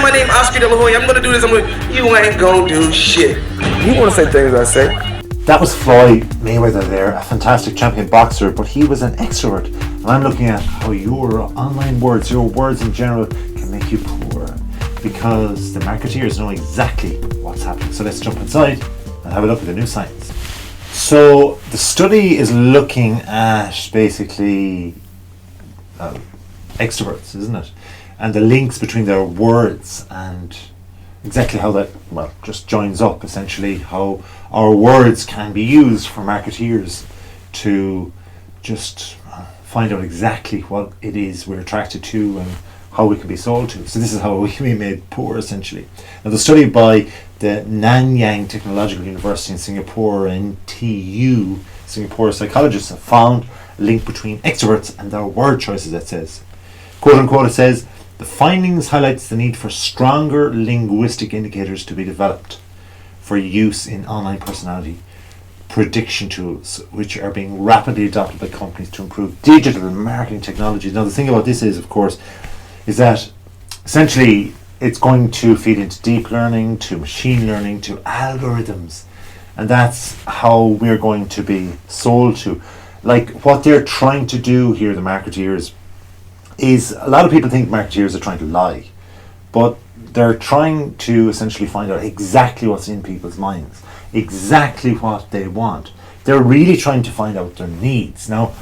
my name Oscar De La Hoya. I'm gonna do this. You ain't gonna do shit. You wanna say things I say. That was Floyd Mayweather there, a fantastic champion boxer, but he was an extrovert. And I'm looking at how your online words, your words in general, can make you poor. Because the marketeers know exactly what's happening. So let's jump inside and have a look at the new science. So the study is looking at basically extroverts, isn't it? And the links between their words and exactly how that, well, just joins up essentially how our words can be used for marketeers to just find out exactly what it is we're attracted to and how we can be sold to. So this is how we can be made poor essentially. Now the study by the Nanyang Technological University in Singapore, NTU, Singapore psychologists have found a link between extroverts and their word choices, it says. Quote unquote, it says, the findings highlights the need for stronger linguistic indicators to be developed for use in online personality prediction tools, which are being rapidly adopted by companies to improve digital marketing technologies. Now the thing about this is, of course, is that essentially it's going to feed into deep learning, to machine learning, to algorithms, and that's how we're going to be sold to. Like what they're trying to do here, the marketeers, is a lot of people think marketeers are trying to lie, but they're trying to essentially find out exactly what's in people's minds, exactly what they want. They're really trying to find out their needs. Now,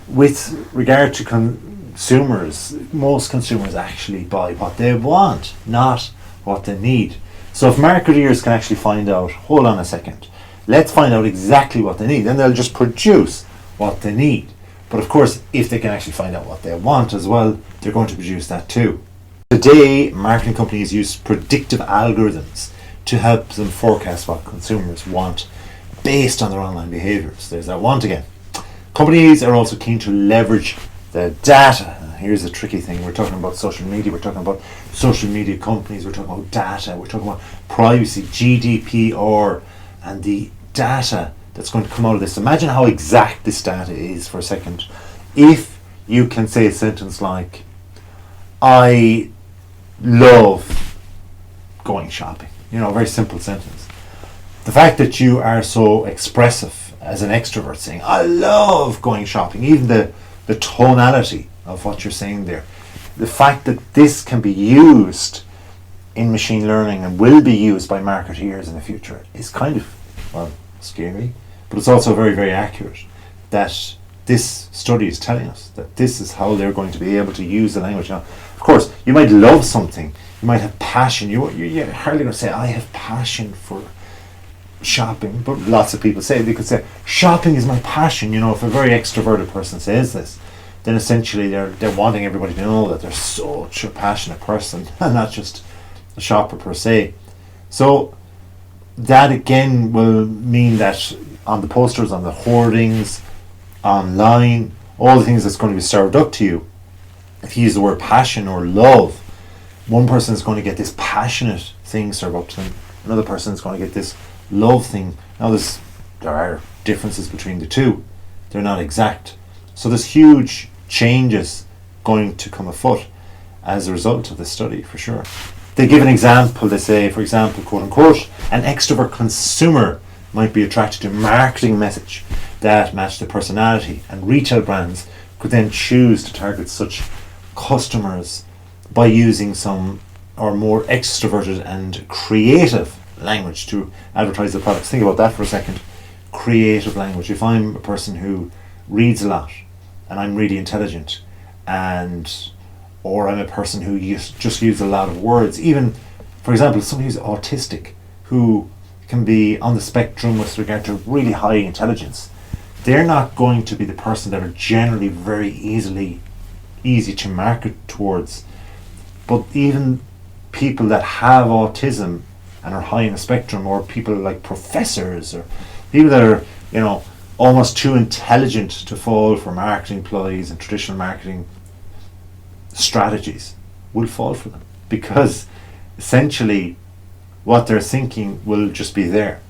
with regard to consumers, most consumers actually buy what they want, not what they need. So if marketeers can actually find out, hold on a second, let's find out exactly what they need, then they'll just produce what they need. But of course, if they can actually find out what they want as well, they're going to produce that too. Today, marketing companies use predictive algorithms to help them forecast what consumers want based on their online behaviors. There's that want again. Companies are also keen to leverage the data. Here's the tricky thing. We're talking about social media. We're talking about social media companies. We're talking about data. We're talking about privacy, GDPR, and the data that's going to come out of this. Imagine how exact this data is for a second. If you can say a sentence like, I love going shopping. You know, a very simple sentence. The fact that you are so expressive as an extrovert saying, I love going shopping, even the tonality of what you're saying there, the fact that this can be used in machine learning and will be used by marketeers in the future is kind of, well, scary, but it's also very, very accurate that this study is telling us that this is how they're going to be able to use the language. Now, of course, you might love something, you might have passion, you're hardly going to say, I have passion for shopping, but lots of people say, they could say, shopping is my passion. You know, if a very extroverted person says this, then essentially they're wanting everybody to know that they're such a passionate person and not just a shopper per se. So that again will mean that on the posters, on the hoardings, online, all the things that's going to be served up to you, if you use the word passion or love, one person is going to get this passionate thing served up to them, another person is going to get this love thing. Now there are differences between the two, they're not exact, so there's huge changes going to come afoot as a result of this study for sure. They give an example. They say, for example, quote unquote, an extrovert consumer might be attracted to a marketing message that match their personality, and retail brands could then choose to target such customers by using some or more extroverted and creative language to advertise the products. Think about that for a second. Creative language. If I'm a person who reads a lot and I'm really intelligent, or I'm a person who just uses a lot of words, even for example somebody who's autistic who can be on the spectrum with regard to really high intelligence, they're not going to be the person that are generally very easy to market towards. But even people that have autism and are high in the spectrum, or people like professors or people that are, you know, almost too intelligent to fall for marketing ploys and traditional marketing strategies, will fall for them, because essentially what they're thinking will just be there,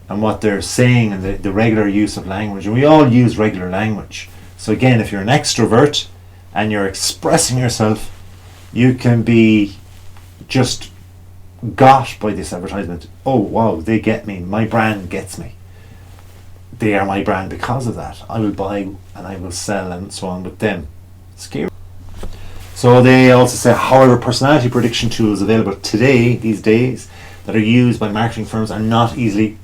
and what they're saying and the regular use of language, and we all use regular language. So again, if you're an extrovert and you're expressing yourself, you can be just got by this advertisement. Oh wow, they get me. My brand gets me. They are my brand because of that. I will buy and I will sell and so on with them. Scary. So they also say, however, personality prediction tools available today, these days, that are used by marketing firms are not easily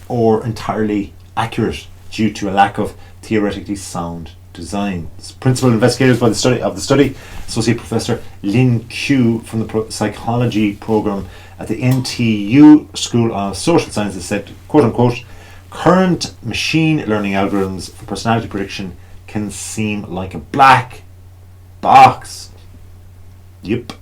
or entirely accurate due to a lack of theoretically sound designs. Principal investigators by the study, Associate Professor Lin Q from the psychology program at the NTU School of Social Sciences said, quote unquote, current machine learning algorithms for personality prediction can seem like a black box. Yep.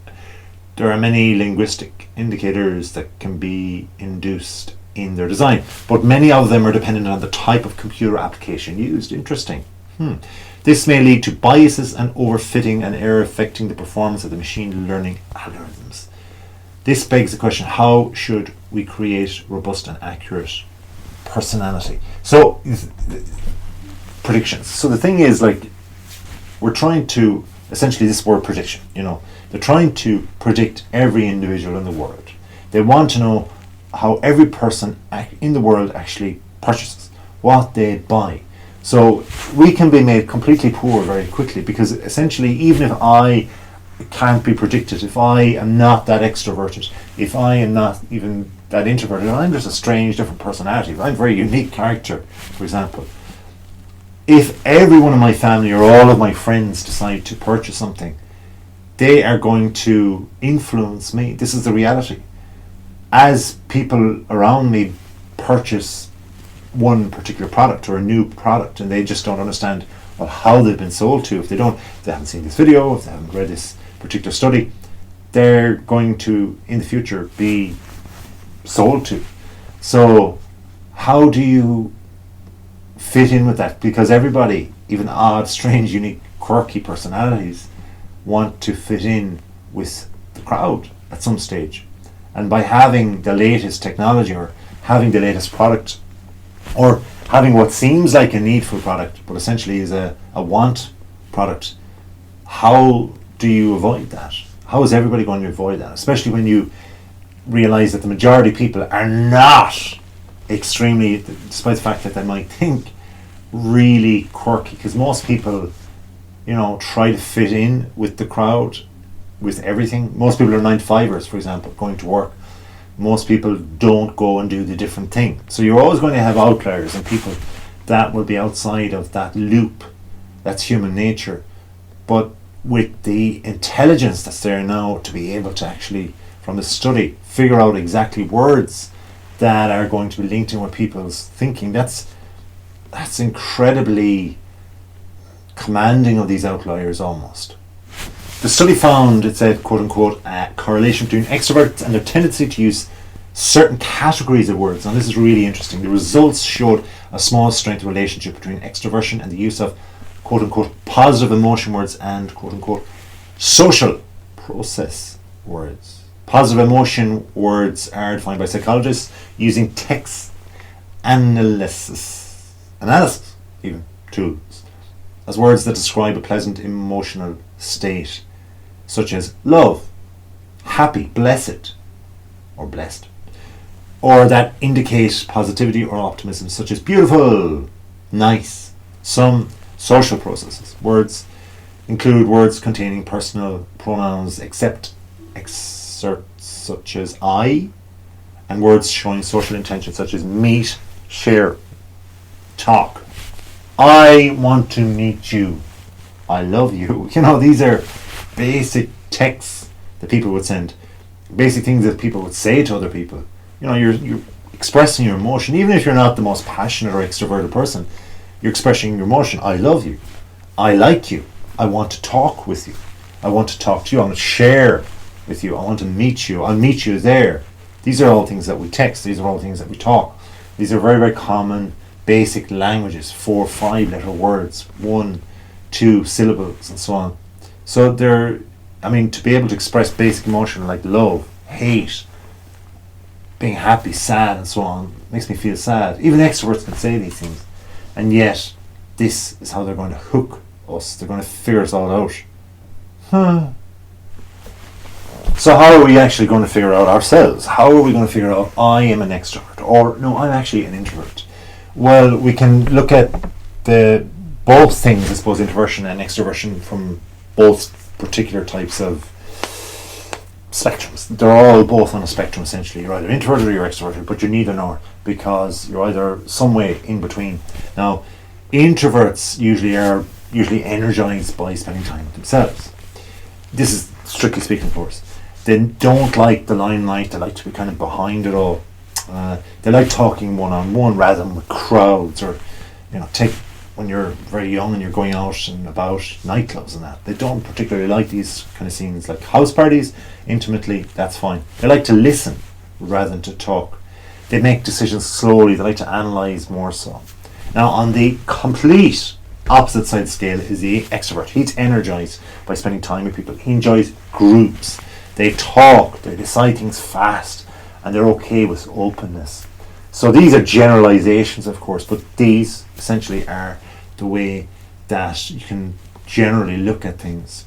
There are many linguistic indicators that can be induced in their design, but many of them are dependent on the type of computer application used. Interesting. This may lead to biases and overfitting and error affecting the performance of the machine learning algorithms. This begs the question, how should we create robust and accurate personality? So, predictions. So the thing is, like, we're trying to, essentially this word prediction, they're trying to predict every individual in the world. They want to know how every person in the world actually purchases, what they buy. So we can be made completely poor very quickly, because essentially, even if I can't be predicted, if I am not that extroverted, if I am not even that introverted, I'm just a strange different personality, I'm a very unique character, for example. If every one of my family or all of my friends decide to purchase something, they are going to influence me. This is the reality. As people around me purchase one particular product or a new product, and they just don't understand how they've been sold to, if they haven't seen this video, if they haven't read this particular study, they're going to in the future be sold to. So how do you fit in with that? Because everybody, even odd, strange, unique, quirky personalities, want to fit in with the crowd at some stage. And by having the latest technology or having the latest product, or having what seems like a needful product but essentially is a want product, how do you avoid that? How is everybody going to avoid that? Especially when you realize that the majority of people are not extremely, despite the fact that they might think, really quirky, because most people try to fit in with the crowd, with everything. Most people are 9-to-5ers, for example, going to work. Most people don't go and do the different thing. So you're always going to have outliers and people that will be outside of that loop. That's human nature. But with the intelligence that's there now to be able to actually, from the study, figure out exactly words that are going to be linked in with people's thinking, that's incredibly commanding of these outliers almost. The study found, it said, quote unquote, a correlation between extroverts and their tendency to use certain categories of words. Now this is really interesting. The results showed a small strength relationship between extroversion and the use of, quote unquote, positive emotion words and, quote unquote, social process words. Positive emotion words are defined by psychologists using text analysis even tools, as words that describe a pleasant emotional state, such as love, happy, blessed, or blessed, or that indicate positivity or optimism, such as beautiful, nice. Some social processes words include words containing personal pronouns excerpts such as I, and words showing social intention such as meet, share, talk. I want to meet you. I love you. These are basic texts that people would send, basic things that people would say to other people. You're expressing your emotion, even if you're not the most passionate or extroverted person. You're expressing your emotion. I love you. I like you. I want to talk with you. I want to talk to you. I want to share with you. I want to meet you. I'll meet you there. These are all things that we text. These are all things that we talk. These are very, very common basic languages, 4 or 5 letter words, 1, 2 syllables and so on. So to be able to express basic emotion like love, hate, being happy, sad and so on, makes me feel sad. Even extroverts can say these things, and yet this is how they're going to hook us. They're going to figure us all out. So how are we actually going to figure out ourselves? How are we going to figure out I am an extrovert or no, I'm actually an introvert? Well, we can look at the both things, I suppose, introversion and extroversion from both particular types of spectrums. They're all both on a spectrum essentially. You're either introverted or you're extroverted, but you're neither nor, because you're either some way in between. Now, introverts are usually energized by spending time with themselves. This is strictly speaking, of course. They don't like the limelight. They like to be kind of behind it all. They like talking one-on-one rather than with crowds, or take when you're very young and you're going out and about nightclubs and that. They don't particularly like these kind of scenes, like house parties. Intimately, that's fine. They like to listen rather than to talk. They make decisions slowly. They like to analyse more so. Now, on the complete opposite side of the scale is the extrovert. He's energized by spending time with people. He enjoys groups. They talk, they decide things fast, and they're okay with openness. So these are generalizations, of course, but these essentially are the way that you can generally look at things.